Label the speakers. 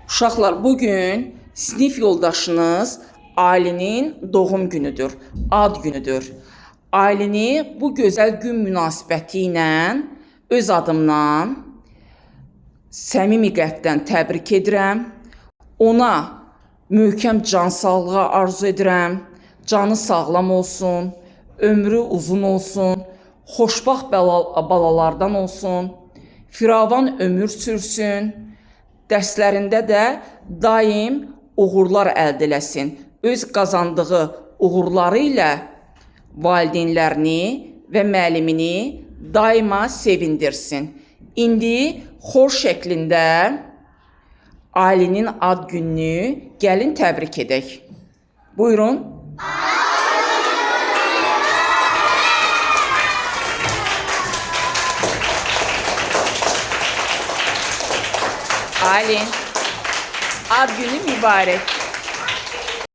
Speaker 1: Uşaqlar, bugün sinif yoldaşınız Aylin'in doğum günüdür, ad günüdür. Aylin'i bu gözəl gün münasibəti ilə öz adımdan səmimi qəlbdən təbrik edirəm. Ona möhkəm can sağlığı arzu edirəm. Canı sağlam olsun, ömrü uzun olsun, xoşbaxt balalardan olsun, firavan ömür sürsün. Dərslərində də daim uğurlar əldə eləsin. Öz qazandığı uğurları ilə valideynlərini və müəllimini daima sevindirsin. İndi xor şəklində Aylin'in ad gününü gəlin təbrik edək. Buyurun. Aylin, ad günü mübarək.